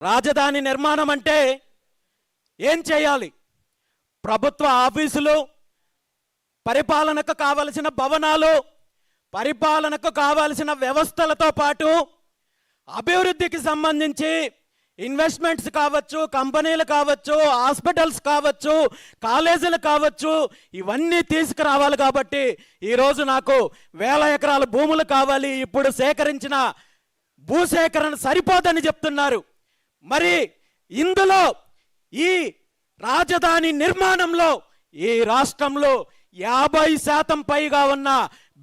రాజధాని నిర్మాణం అంటే ఏం చేయాలి? ప్రభుత్వ ఆఫీసులు, పరిపాలనకు కావలసిన భవనాలు, పరిపాలనకు కావలసిన వ్యవస్థలతో పాటు అభివృద్ధికి సంబంధించి ఇన్వెస్ట్మెంట్స్ కావచ్చు, కంపెనీలు కావచ్చు, హాస్పిటల్స్ కావచ్చు, కాలేజీలు కావచ్చు, ఇవన్నీ తీసుకురావాలి. కాబట్టి ఈరోజు నాకు 1000 ఎకరాల భూములు కావాలి, ఇప్పుడు సేకరించిన భూసేకరణ సరిపోదని చెప్తున్నారు. మరి ఇందులో ఈ రాజధాని నిర్మాణంలో ఈ రాష్ట్రంలో 50% పైగా ఉన్న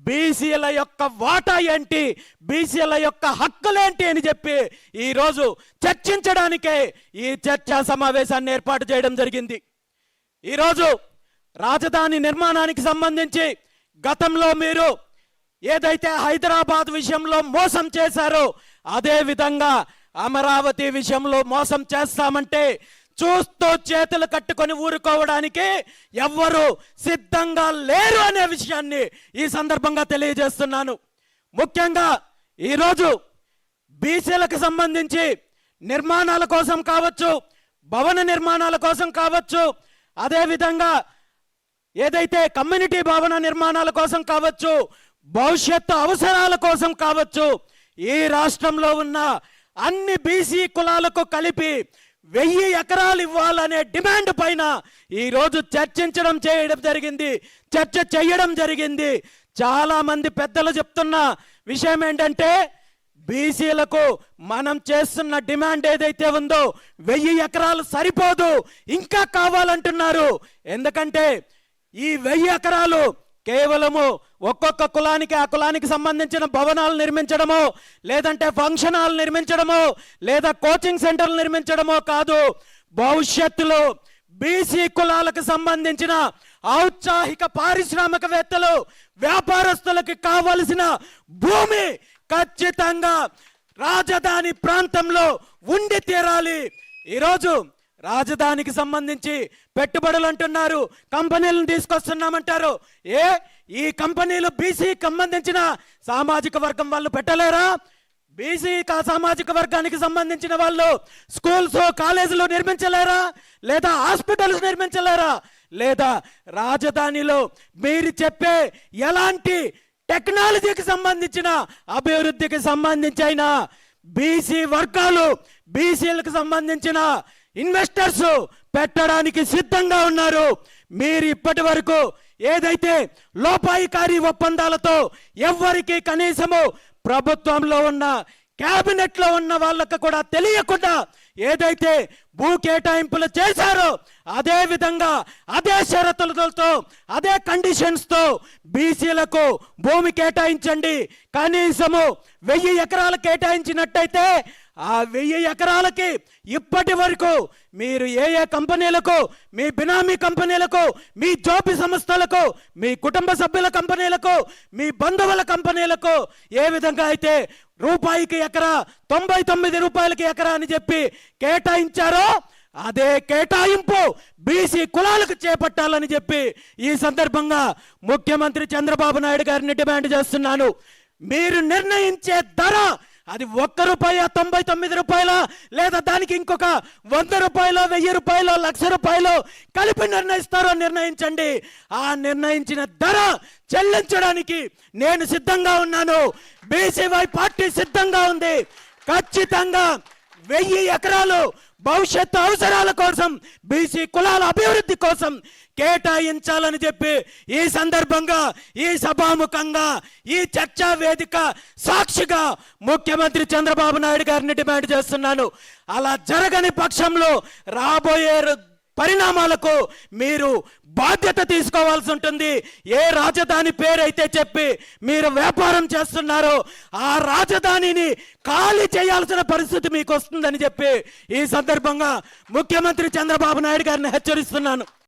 బీసీల యొక్క వాటా ఏంటి, బీసీల యొక్క హక్కులేంటి అని చెప్పి ఈరోజు చర్చించడానికే ఈ చర్చా సమావేశాన్ని ఏర్పాటు చేయడం జరిగింది. ఈరోజు రాజధాని నిర్మాణానికి సంబంధించి గతంలో మీరు ఏదైతే హైదరాబాద్ విషయంలో మోసం చేశారో అదే విధంగా అమరావతి విషయంలో మోసం చేస్తామంటే చూస్తూ చేతులు కట్టుకొని ఊరుకోవడానికి ఎవ్వరూ సిద్ధంగా లేరు అనే విషయాన్ని ఈ సందర్భంగా తెలియజేస్తున్నాను. ముఖ్యంగా ఈరోజు బీసీలకు సంబంధించి నిర్మాణాల కోసం కావచ్చు, భవన నిర్మాణాల కోసం కావచ్చు, అదేవిధంగా ఏదైతే కమ్యూనిటీ భవన నిర్మాణాల కోసం కావచ్చు, భవిష్యత్తు అవసరాల కోసం కావచ్చు, ఈ రాష్ట్రంలో ఉన్న అన్ని బీసీ కులాలకు కలిపి 1000 ఎకరాలు ఇవ్వాలనే డిమాండ్ పైన ఈరోజు చర్చ చేయడం జరిగింది. చాలా మంది పెద్దలు చెప్తున్న విషయం ఏంటంటే బీసీలకు మనం చేస్తున్న డిమాండ్ ఏదైతే ఉందో 1000 ఎకరాలు సరిపోదు, ఇంకా కావాలంటున్నారు. ఎందుకంటే ఈ 1000 ఎకరాలు కేవలము ఒక్కొక్క కులానికి ఆ కులానికి సంబంధించిన భవనాలు నిర్మించడమో, లేదంటే ఫంక్షన్ హాల్ నిర్మించడమో, లేదా కోచింగ్ సెంటర్లు నిర్మించడమో కాదు. భవిష్యత్తులో బీసీ కులాలకు సంబంధించిన ఔత్సాహిక పారిశ్రామికవేత్తలు, వ్యాపారస్తులకు కావలసిన భూమి ఖచ్చితంగా రాజధాని ప్రాంతంలో ఉండి తీరాలి. ఈరోజు రాజధానికి సంబంధించి పెట్టుబడులు అంటున్నారు, కంపెనీలను తీసుకొస్తున్నామంటారు. ఈ కంపెనీలు బీసీకి సంబంధించిన సామాజిక వర్గం వాళ్ళు పెట్టలేరా? బీసీ సామాజిక వర్గానికి సంబంధించిన వాళ్ళు స్కూల్స్, కాలేజీలు నిర్మించలేరా? లేదా హాస్పిటల్స్ నిర్మించలేరా? లేదా రాజధానిలో మీరు చెప్పే ఎలాంటి టెక్నాలజీకి సంబంధించిన అభివృద్ధికి సంబంధించి అయినా బీసీ వర్గాలు, బీసీలకు సంబంధించిన ఇన్వెస్టర్స్ పెట్టడానికి సిద్ధంగా ఉన్నారు. మీరు ఇప్పటి వరకు ఏదైతే లోపాయికారి ఒప్పందాలతో ఎవరికి కనీసము ప్రభుత్వంలో ఉన్న క్యాబినెట్ లో ఉన్న వాళ్ళకు కూడా తెలియకుండా ఏదైతే భూ కేటాయింపులు చేశారో అదే విధంగా అదే షరతులతో అదే కండిషన్స్ తో బీసీలకు భూమి కేటాయించండి. కనీసము 1000 ఎకరాలు కేటాయించినట్టయితే ఆ 1000 ఎకరాలకి ఇప్పటి వరకు మీరు ఏ కంపెనీలకు, మీ బినామీ కంపెనీలకు, మీ జోపి సంస్థలకు, మీ కుటుంబ సభ్యుల కంపెనీలకు, మీ బంధువుల కంపెనీలకు ఏ విధంగా అయితే రూపాయికి ఎకరా 99 రూపాయలకి ఎకరా అని చెప్పి కేటాయించారో అదే కేటాయింపు బీసీ కులాలకు చేపట్టాలని చెప్పి ఈ సందర్భంగా ముఖ్యమంత్రి చంద్రబాబు నాయుడు గారిని డిమాండ్ చేస్తున్నాను. మీరు నిర్ణయించే ధర అది 1 రూపాయ 99 రూపాయల, లేదా దానికి ఇంకొక 100 రూపాయలు, 1000 రూపాయలు, 1,00,000 రూపాయలు కలిపి నిర్ణయిస్తారో నిర్ణయించండి. ఆ నిర్ణయించిన ధర చెల్లించడానికి నేను సిద్ధంగా ఉన్నాను. బీసీవై పార్టీ సిద్ధంగా ఉంది. ఖచ్చితంగా 1000 ఎకరాలు భవిష్యత్తు అవసరాల కోసం, బీసీ కులాల అభివృద్ధి కోసం కేటాయించాలని చెప్పి ఈ సందర్భంగా, ఈ సభాముఖంగా, ఈ చర్చా వేదిక సాక్షిగా ముఖ్యమంత్రి చంద్రబాబు నాయుడు గారిని డిమాండ్ చేస్తున్నాను. అలా జరగని పక్షంలో రాబోయే పరిణామాలకు మీరు బాధ్యత తీసుకోవాల్సి ఉంటుంది. ఏ రాజధాని పేరైతే చెప్పి మీరు వ్యాపారం చేస్తున్నారో ఆ రాజధానిని ఖాళీ చేయాల్సిన పరిస్థితి మీకు వస్తుందని చెప్పి ఈ సందర్భంగా ముఖ్యమంత్రి చంద్రబాబు నాయుడు గారిని హెచ్చరిస్తున్నాను.